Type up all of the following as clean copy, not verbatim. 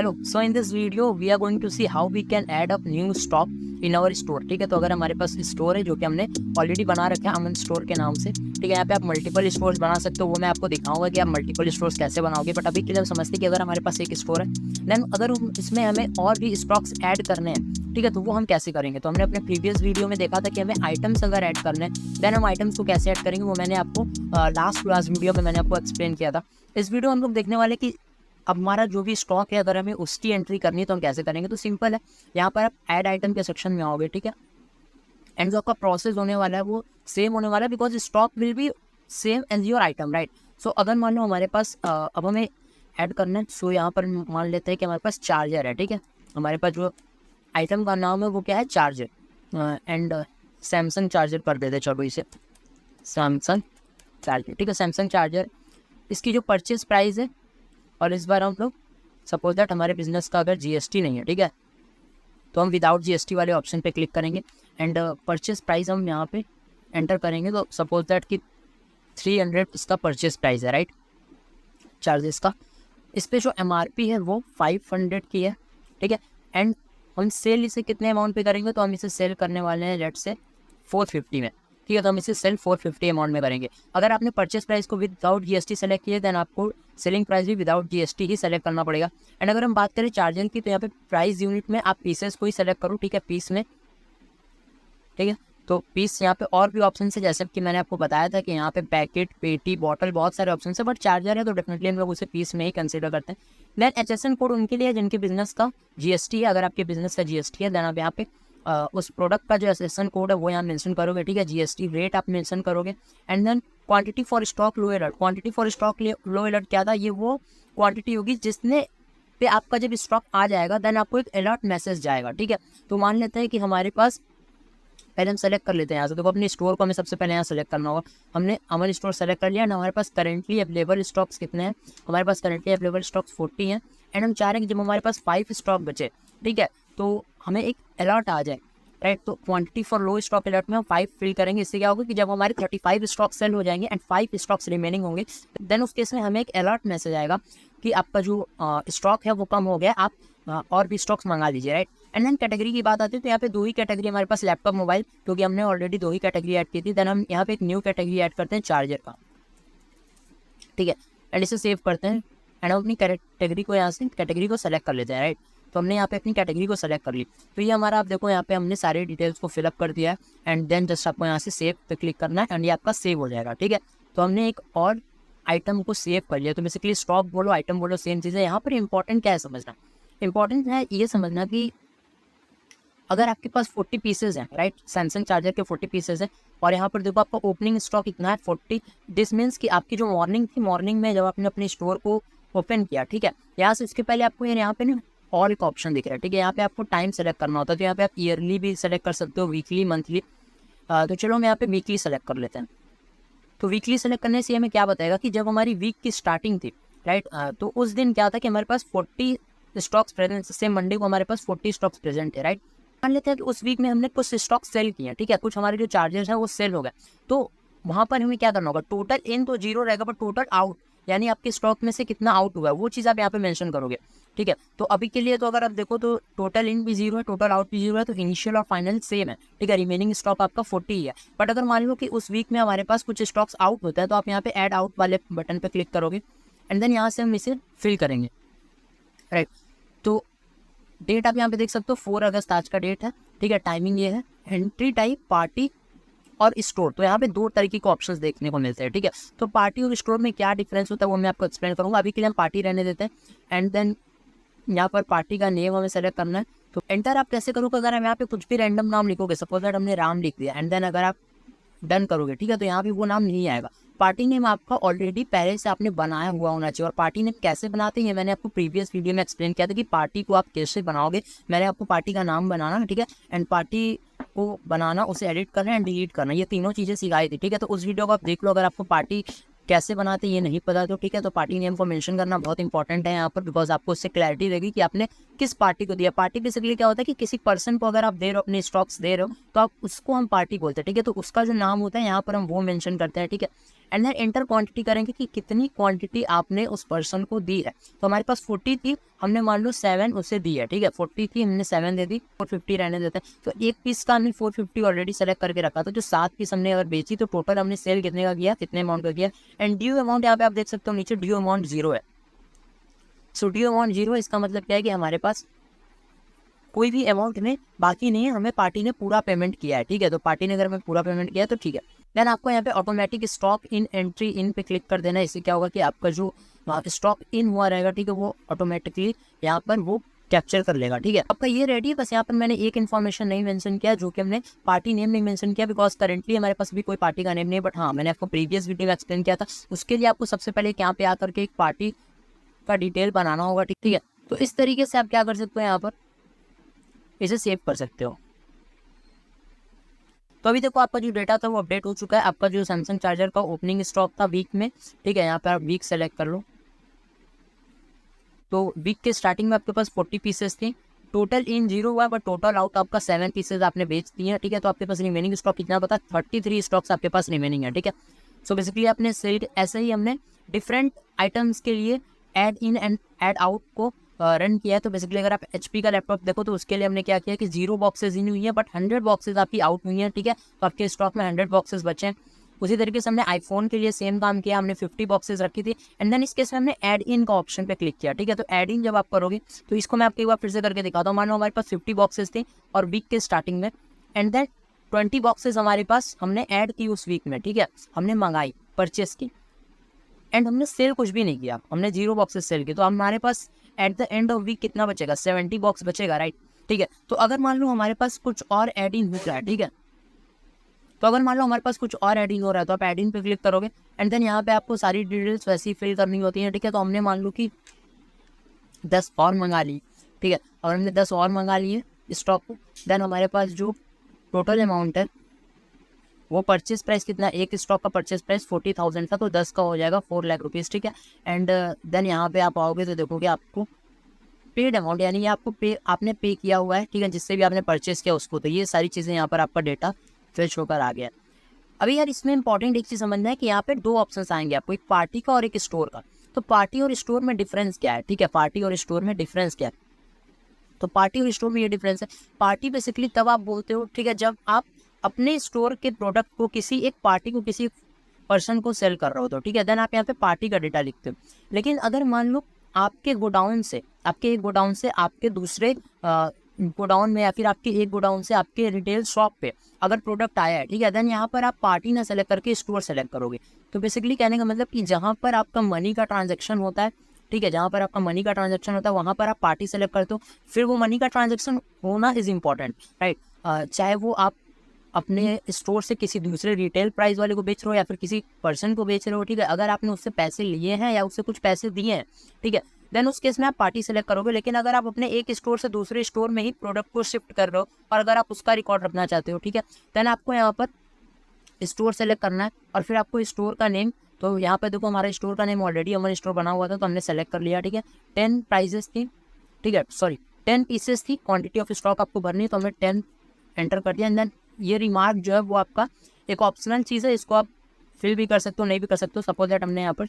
Hello, so in this video we are going to see how we can add up new stock in our store. ठीक है, तो अगर हमारे पास store है जो कि हमने ऑलरेडी बना रखा है अमन स्टोर के नाम से, ठीक है, यहाँ पे आप मल्टीपल स्टोर्स बना सकते हो। वो मैं आपको दिखाऊंगा कि आप मल्टीपल स्टोर्स कैसे बनाओगे। बट अभी के लिए हम समझते हैं कि अगर हमारे पास एक स्टोर है, देन अगर इसमें हमें और भी स्टॉक्स ऐड करने हैं, ठीक है, तो वो हम कैसे करेंगे। तो हमने अपने प्रीवियस वीडियो में देखा था कि हमें आइटम्स अगर ऐड करने हैं, देन हम आइटम्स को कैसे ऐड करेंगे, वो मैंने आपको लास्ट वीडियो में मैंने आपको एक्सप्लेन किया था। इस वीडियो हम लोग देखने वाले कि अब हमारा जो भी स्टॉक है अगर हमें उसकी एंट्री करनी है तो हम कैसे करेंगे। तो सिंपल है, यहाँ पर आप ऐड आइटम के सेक्शन में आओगे, ठीक है, एंड जो आपका प्रोसेस होने वाला है वो सेम होने वाला है, because stock will be same as your item, right. So अगर मान लो हमारे पास अब हमें ऐड करना है, सो यहाँ पर मान लेते हैं कि हमारे पास चार्जर है, ठीक है, हमारे पास जो आइटम का नाम है वो क्या है, चार्जर, एंड सैमसंग चार्जर कर देते, चलो इसे सैमसंग चार्जर, ठीक है, सैमसंग चार्जर। इसकी जो परचेज प्राइस है, और इस बार हम लोग सपोज दैट हमारे बिजनेस का अगर जीएसटी नहीं है, ठीक है, तो हम विदाउट जीएसटी वाले ऑप्शन पे क्लिक करेंगे एंड परचेज प्राइस हम यहाँ पे एंटर करेंगे। तो सपोज दैट कि 300 इसका परचेज प्राइस है, राइट, चार्जेस का। इस पे जो एमआरपी है वो 500 की है, ठीक है, एंड हम सेल इसे कितने अमाउंट पे करेंगे, तो हम इसे सेल करने वाले हैं लेट से 450 में, ठीक है, तो हम इसे सेल 450 अमाउंट में करेंगे। अगर आपने परचेस प्राइस को विदाउट जीएसटी सेलेक्ट किया देन आपको सेलिंग प्राइस भी विदाउट जीएसटी ही सेलेक्ट करना पड़ेगा। एंड अगर हम बात करें चार्जर की, तो यहाँ पे प्राइस यूनिट में आप पीसेस को ही सेलेक्ट करो, ठीक है, पीस में, ठीक है, तो पीस यहाँ पे और भी ऑप्शन है, जैसे कि मैंने आपको बताया था कि यहाँ पे पैकेट, पेटी, बॉटल, बहुत सारे ऑप्शन है, बट चार्जर है तो डेफिनेटली हम लोग उसे पीस में ही कंसीडर करते हैं। देन एचएसएन कोड उनके लिए जिनके बिजनेस का जीएसटी है, अगर आपके बिजनेस का जीएसटी है देन आप यहाँ पे उस प्रोडक्ट का जो एचएसएन कोड है वो यहाँ मेंशन करोगे, ठीक है, जीएसटी रेट आप मेंशन करोगे। And then quantity for stock low alert, quantity for stock low alert क्या था, ये वो क्वांटिटी होगी जिसने पे आपका जब स्टॉक आ जाएगा देन आपको एक अलर्ट मैसेज जाएगा, ठीक है। तो मान लेते हैं कि हमारे पास, पहले हम सेलेक्ट कर लेते हैं यहाँ से, देखो अपने स्टोर को हमें सबसे पहले यहाँ सेलेक्ट करना होगा। हमने अमन स्टोर सेलेक्ट कर लिया एंड हमारे पास करेंटली अवेलेबल स्टॉक्स कितने हैं, हमारे पास करेंटली अवेलेबल स्टॉक्स 40 हैं। एंड हम चाह रहे हैं कि जब हमारे पास 5 स्टॉक बचे, ठीक है, तो हमें एक अलर्ट आ जाए, राइट। तो quantity for low stock alert में हम 5 फिल करेंगे। इससे क्या होगा कि जब हमारे 35 स्टॉक सेल हो जाएंगे एंड 5 स्टॉक्स रिमेनिंग होंगे, देन उस केस में हमें एक अलर्ट मैसेज आएगा कि आपका जो स्टॉक है वो कम हो गया, आप और भी स्टॉक्स मंगा लीजिए, राइट। एंड देन कैटेगरी की बात आती है तो यहाँ पे 2 ही कैटेगरी हमारे पास लैपटॉप मोबाइल, क्योंकि हमने ऑलरेडी 2 ही कैटेगरी ऐड की थी। देन हम यहाँ पे एक न्यू कैटेगरी ऐड करते हैं चार्जर का, ठीक है, एंड इसे सेव करते हैं एंड हम अपनी कैटेगरी को यहाँ से कैटेगरी को सेलेक्ट कर लेते हैं, राइट। तो हमने यहाँ पे अपनी कैटेगरी को सेलेक्ट कर ली। तो ये हमारा, आप देखो यहाँ पे हमने सारे डिटेल्स को फिलअप कर दिया है एंड देन जस्ट आपको यहाँ से सेव पे क्लिक करना है एंड ये आपका सेव हो जाएगा, ठीक है। तो हमने एक और आइटम को सेव कर लिया। तो बेसिकली स्टॉक बोलो, आइटम बोलो, सेम चीज़ है। यहाँ पर इंपॉर्टेंट क्या है समझना, इंपॉर्टेंट है ये समझना कि अगर आपके पास 40 पीसेज हैं, राइट, सैमसंग चार्जर के 40 पीसेज हैं, और यहाँ पर देखो आपका ओपनिंग स्टॉक इतना है 40, दिस मीन्स कि आपकी जो मॉर्निंग थी, मॉर्निंग में जब आपने अपने स्टोर को ओपन किया, ठीक है, यहाँ से इसके पहले आपको यहाँ पे ना और एक ऑप्शन दिख रहा है, ठीक है, यहाँ पे आपको टाइम सेलेक्ट करना होता है। तो यहाँ पे आप ईयरली भी सेलेक्ट कर सकते हो, वीकली, मंथली। तो चलो हम यहाँ पे वीकली सेलेक्ट कर लेते हैं। तो वीकली सेलेक्ट करने से हमें क्या बताएगा कि जब हमारी वीक की स्टार्टिंग थी, राइट, तो उस दिन क्या था कि हमारे पास 40 स्टॉक्स प्रेजेंट, सेम मंडे को हमारे पास 40 स्टॉक्स प्रेजेंट है, राइट। मान लेते हैं कि उस वीक में हमने कुछ स्टॉक सेल किए, ठीक है, कुछ हमारे जो चार्जर्स हैं वो सेल हो गए। तो वहाँ पर हमें क्या करना होगा, टोटल इन तो जीरो रहेगा पर टोटल आउट, यानी आपके स्टॉक में से कितना आउट हुआ है वो चीज़ आप यहाँ पे मेंशन करोगे, ठीक है। तो अभी के लिए तो अगर आप देखो तो टोटल इन भी जीरो है, टोटल आउट भी जीरो है, तो इनिशियल और फाइनल सेम है, ठीक है, रिमेनिंग स्टॉक आपका 40 ही है। बट अगर मान लो कि उस वीक में हमारे पास कुछ स्टॉक्स आउट होता है तो आप यहाँ पे ऐड आउट वाले बटन पे क्लिक करोगे एंड देन यहाँ से हम इसे फिल करेंगे, राइट। तो डेट आप यहाँ पे देख सकते हो 4 अगस्त आज का डेट है, ठीक है, टाइमिंग ये है, एंट्री टाइप पार्टी और स्टोर। तो यहाँ पे 2 तरीके के ऑप्शंस देखने को मिलते हैं, ठीक है। तो पार्टी और स्टोर में क्या डिफरेंस होता है वो मैं आपको एक्सप्लेन करूँगा। अभी के लिए हम पार्टी रहने देते हैं एंड देन यहाँ पर पार्टी का नेम हमें सेलेक्ट करना है। तो एंटर आप कैसे करोगे, अगर हम यहाँ पे कुछ भी रैंडम नाम लिखोगे, सपोज दैट हमने राम लिख दिया एंड देन अगर आप डन करोगे, ठीक है, तो यहाँ पे वो नाम नहीं आएगा। पार्टी नेम आपका ऑलरेडी पहले से आपने बनाया हुआ होना चाहिए। और पार्टी नेम कैसे बनाते हैं मैंने आपको प्रीवियस वीडियो में एक्सप्लेन किया था कि पार्टी को आप कैसे बनाओगे। मैंने आपको पार्टी का नाम बनाना, ठीक है, एंड पार्टी को बनाना, उसे एडिट करना एंड डिलीट करना, ये तीनों चीज़ें सिखाई थी, ठीक है। तो उस वीडियो को आप देख लो अगर आपको पार्टी कैसे बनाते ये नहीं पता तो, ठीक है। तो पार्टी नेम को मेंशन करना बहुत इंपॉर्टेंट है यहाँ पर, बिकॉज आपको उससे क्लैरिटी देगी कि आपने किस पार्टी को दिया। पार्टी बेसिकली क्या होता है कि किसी पर्सन को अगर आप दे रहे हो, अपने स्टॉक्स दे रहे हो, तो आप उसको हम पार्टी बोलते हैं, ठीक है। तो उसका जो नाम होता है यहाँ पर हम वो मेंशन करते हैं, ठीक है। एंड देन एंटर क्वांटिटी करेंगे कि कितनी क्वांटिटी आपने उस पर्सन को दी है। तो हमारे पास 40 थी, हमने मान लो 7 उसे दी है, ठीक है। 40 थी, हमने 7 दे दी, 450 रहने देते हैं। तो एक पीस का हमने 450 ऑलरेडी सेलेक्ट करके रखा था। जो 7 पीस हमने अगर बेची तो टोटल हमने सेल कितने का किया, कितने अमाउंट का किया। एंड ड्यू अमाउंट यहाँ पे आप देख सकते हो नीचे ड्यू अमाउंट 0 है। सो ड्यू अमाउंट 0 है, इसका मतलब क्या है कि हमारे पास कोई भी अमाउंट में बाकी नहीं है, हमें पार्टी ने पूरा पेमेंट किया है, ठीक है। तो पार्टी ने अगर हमें पूरा पेमेंट किया है तो ठीक है। देन आपको यहाँ पे automatic stock in entry in पे क्लिक कर देना है। इससे क्या होगा कि आपका जो स्टॉक इन हुआ रहेगा, ठीक है, वो ऑटोमेटिकली यहाँ पर वो कैप्चर कर लेगा, ठीक है। आपका ये रेडी है। बस यहाँ पर मैंने एक इन्फॉर्मेशन नहीं मेंशन किया, जो कि हमने पार्टी नेम नहीं मेंशन किया, बिकॉज करेंटली हमारे पास भी कोई पार्टी का नेम नहीं है। बट हाँ, मैंने आपको प्रीवियस वीडियो में एक्सप्लेन किया था, उसके लिए आपको सबसे पहले यहाँ पे आकर के एक पार्टी का डिटेल बनाना होगा, ठीक है। तो इस तरीके से आप क्या कर सकते हो, यहाँ पर इसे सेव कर सकते हो। तो अभी देखो आपका जो डेटा था वो अपडेट हो चुका है। आपका जो सैमसंग चार्जर का ओपनिंग स्टॉक था वीक में, ठीक है, यहाँ पे आप वीक सेलेक्ट कर लो। तो वीक के स्टार्टिंग में आपके पास 40 पीसेस थी, टोटल इन 0 हुआ, बट टोटल आउट आपका 7 पीसेस आपने बेच दिए हैं, ठीक है। तो आपके पास रिमेनिंग स्टॉक कितना पता, 33 स्टॉक्स आपके पास रिमेनिंग है, ठीक है। सो बेसिकली आपने सेल ऐसे ही हमने डिफरेंट आइटम्स के लिए add in and add out को रन किया है। तो बेसिकली अगर आप HP का लैपटॉप देखो तो उसके लिए हमने क्या किया कि 0 बॉक्सेस इन हुई है, बट 100 बॉक्सेस आपकी आउट हुई हैं, ठीक है। तो आपके स्टॉक में 100 बॉक्सेस बचे हैं। उसी तरीके से हमने आईफोन के लिए सेम काम किया, हमने 50 बॉक्सेस रखी थी। एंड देन इस केस में हमने ऐड इन का ऑप्शन पे क्लिक किया, ठीक है। तो ऐड इन जब आप करोगे तो इसको मैं आपको एक बार फिर से करके दिखाता हूँ। मान लो हमारे पास 50 बॉक्सेस थे और वीक के स्टार्टिंग में, एंड देन 20 बॉक्सेस हमारे पास हमने ऐड की उस वीक में, ठीक है। हमने मंगाई, परचेस की, एंड हमने सेल कुछ भी नहीं किया, हमने 0 बॉक्सेस सेल किए। तो हमारे पास at the end of week कितना बचेगा, 70 बॉक्स बचेगा, राइट, ठीक है। तो अगर मान लो हमारे पास कुछ और एड इन हो रहा है, ठीक है, तो अगर मान लो हमारे पास कुछ और एड इन हो रहा है तो आप एड इन पे क्लिक करोगे, एंड देन यहाँ पे आपको सारी डिटेल्स वैसे ही फिल करनी होती है, ठीक है। तो हमने मान लो कि 10 और मंगा ली, ठीक है। अगर हमने 10 और मंगा लिए स्टॉक को, देन हमारे पास जो टोटल अमाउंट है वो परचेस प्राइस कितना, एक स्टॉक का परचेस प्राइस 40,000 था, तो 10 का हो जाएगा 4 लाख रुपीज़, ठीक है। एंड देन यहाँ पे आप आओगे तो देखोगे आपको पेड अमाउंट, यानी आपको आपने पे किया हुआ है, ठीक है, जिससे भी आपने परचेस किया उसको। तो ये सारी चीज़ें यहाँ पर आपका डेटा फिल होकर आ गया। अभी यार इसमें इंपॉर्टेंट एक चीज़ समझना है कि यहाँ पे 2 ऑप्शंस आएंगे आपको, एक पार्टी का और एक स्टोर का। तो पार्टी और स्टोर में डिफरेंस क्या है, ठीक है, पार्टी और स्टोर में डिफरेंस क्या है। तो पार्टी और स्टोर में ये डिफरेंस है, पार्टी बेसिकली तब आप बोलते हो, ठीक है, जब आप अपने स्टोर के प्रोडक्ट को किसी एक पार्टी को, किसी पर्सन को सेल कर रहे हो, तो ठीक है, देन आप यहाँ पे पार्टी का डेटा लिखते हो। लेकिन अगर मान लो आपके गोडाउन से, आपके एक गोडाउन से आपके दूसरे गोडाउन में, या फिर आपके एक गोडाउन से आपके रिटेल शॉप पे अगर प्रोडक्ट आया है, ठीक है, देन यहाँ पर आप पार्टी ना सेलेक्ट करके स्टोर सेलेक्ट करोगे। तो बेसिकली कहने का मतलब कि जहाँ पर आपका मनी का ट्रांजेक्शन होता है, ठीक है, जहाँ पर आपका मनी का ट्रांजेक्शन होता है वहाँ पर आप पार्टी सेलेक्ट करते हो। फिर वो मनी का ट्रांजेक्शन होना इज इम्पॉर्टेंट, राइट। चाहे वो आप अपने स्टोर से किसी दूसरे रिटेल प्राइस वाले को बेच रहे हो या फिर किसी पर्सन को बेच रहे हो, ठीक है, अगर आपने उससे पैसे लिए हैं या उससे कुछ पैसे दिए हैं, ठीक है, देन उस केस में आप पार्टी सेलेक्ट करोगे। लेकिन अगर आप अपने एक स्टोर से दूसरे स्टोर में ही प्रोडक्ट को शिफ्ट कर रहे हो और अगर आप उसका रिकॉर्ड रखना चाहते हो, ठीक है, देन आपको यहाँ पर स्टोर सेलेक्ट करना है और फिर आपको स्टोर का नेम, तो यहाँ पे देखो हमारा स्टोर का नेम ऑलरेडी अमन स्टोर बना हुआ था तो हमने सेलेक्ट कर लिया, ठीक है। 10 प्राइजेस थी, ठीक है, सॉरी 10 पीसेस थी, क्वांटिटी ऑफ स्टॉक आपको भरनी है, तो हमने 10 एंटर कर दिया। एंड देन ये रिमार्क जो है वो आपका एक ऑप्शनल चीज़ है, इसको आप फिल भी कर सकते हो, नहीं भी कर सकते हो। सपोज दैट हमने यहाँ पर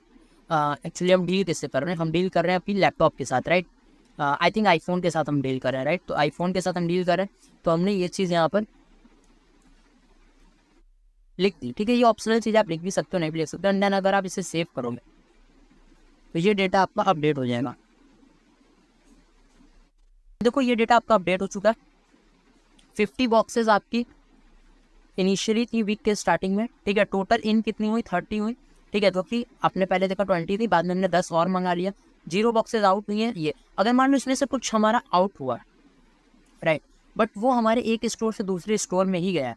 एक्चुअली हम डील किससे कर रहे हैं, हम डील कर रहे हैं अपनी लैपटॉप के साथ, राइट। आई थिंक आईफोन के साथ हम डील कर रहे हैं, राइट। तो आईफोन के साथ हम डील कर रहे हैं तो हमने ये चीज़ यहाँ पर लिख दी, ठीक है। ये ऑप्शनल चीज़ आप लिख भी सकते हो, नहीं भी लिख सकते हो। एंड देन अगर आप इसे सेव करोगे तो ये डेटा आपका अपडेट हो जाएगा। देखो ये डेटा आपका अपडेट हो चुका है। 50 बॉक्सेस आपकी इनिशियली थी वीक के स्टार्टिंग में, ठीक है। टोटल इन कितनी हुई, 30 हुई, ठीक है। तो कि आपने पहले देखा 20 थी, बाद में हमने 10 और मंगा लिया। 0 बॉक्सेस आउट हुई है। ये अगर मान लो इसमें से कुछ हमारा आउट हुआ, राइट, बट वो हमारे एक स्टोर से दूसरे स्टोर में ही गया,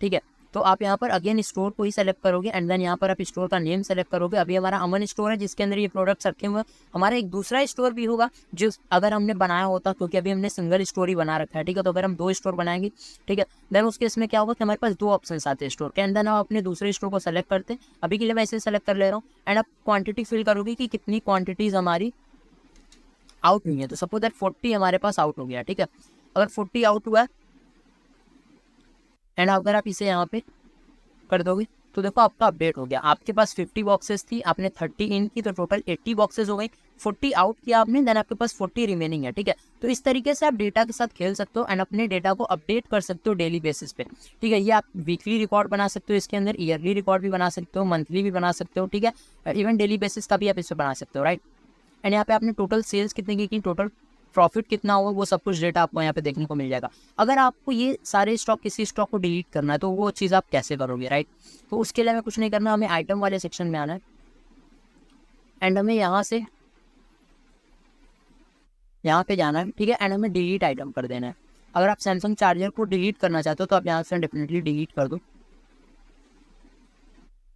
ठीक है। तो आप यहाँ पर अगेन स्टोर को ही सेलेक्ट करोगे एंड देन यहाँ पर आप स्टोर का नेम सेलेक्ट करोगे। अभी हमारा अमन स्टोर है जिसके अंदर ये प्रोडक्ट्स रखे हुए हैं। हमारा एक दूसरा स्टोर भी होगा जो अगर हमने बनाया होता, क्योंकि अभी हमने सिंगल स्टोर ही बना रखा है, ठीक है। तो अगर हम 2 स्टोर बनाएंगे, ठीक है, देन उसके इसमें क्या होगा कि हमारे पास 2 ऑप्शन आते हैं स्टोर के, एंड देन आप अपने दूसरे स्टोर को सेलेक्ट करते हैं। अभी के लिए मैं इसे सेलेक्ट कर ले रहा हूँ एंड आप क्वान्टिटी फिल करोगे कि कितनी क्वान्टिटीज हमारी आउट हुई है। तो सपोज दैट 40 हमारे पास आउट हो गया, ठीक है। अगर 40 आउट हुआ है एंड अगर आप इसे यहाँ पे कर दोगे तो देखो आपका अपडेट हो गया। आपके पास 50 बॉक्सेस थी, आपने 30 इन की तो टोटल 80 बॉक्सेस हो गई, 40 आउट किया आपने, देन आपके पास 40 रिमेनिंग है, ठीक है। तो इस तरीके से आप डेटा के साथ खेल सकते हो एंड अपने डेटा को अपडेट कर सकते हो डेली बेसिस पे, ठीक है। ये आप वीकली रिकॉर्ड बना सकते हो, इसके अंदर ईयरली रिकॉर्ड भी बना सकते हो, मंथली भी बना सकते हो, ठीक है। इवन डेली बेसिस का भी आप इस पर बना सकते हो, राइट। एंड यहाँ पे आपने टोटल सेल्स कितने की, टोटल प्रॉफिट कितना हुआ, वो सब कुछ डेटा आपको यहाँ पे देखने को मिल जाएगा। अगर आपको ये सारे स्टॉक, किसी स्टॉक को डिलीट करना है तो वो चीज़ आप कैसे करोगे, राइट। तो उसके लिए हमें कुछ नहीं करना, हमें आइटम वाले सेक्शन में आना है एंड हमें यहाँ पे जाना है, ठीक है। एंड हमें डिलीट आइटम कर देना है। अगर आप सैमसंग चार्जर को डिलीट करना चाहते हो तो आप यहाँ से डेफिनेटली डिलीट कर दो,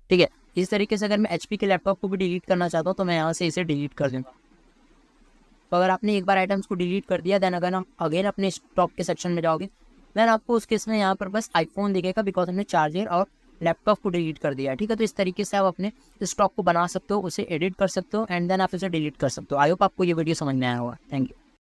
ठीक है। इस तरीके से अगर मैं HP के लैपटॉप को भी डिलीट करना चाहता हूँ तो मैं यहाँ से इसे डिलीट कर दूँगा। तो अगर आपने एक बार आइटम्स को डिलीट कर दिया, देन अगर हम अगेन अपने स्टॉक के सेक्शन में जाओगे, देन आपको उस केस में यहाँ पर बस आईफोन दिखेगा, बिकॉज हमने चार्जर और लैपटॉप को डिलीट कर दिया है, ठीक है। तो इस तरीके से आप अपने स्टॉक को बना सकते हो, उसे एडिट कर सकते हो एंड देन आप उसे डिलीट कर सकते हो। आई होप आपको ये वीडियो समझ में आया होगा। Thank you.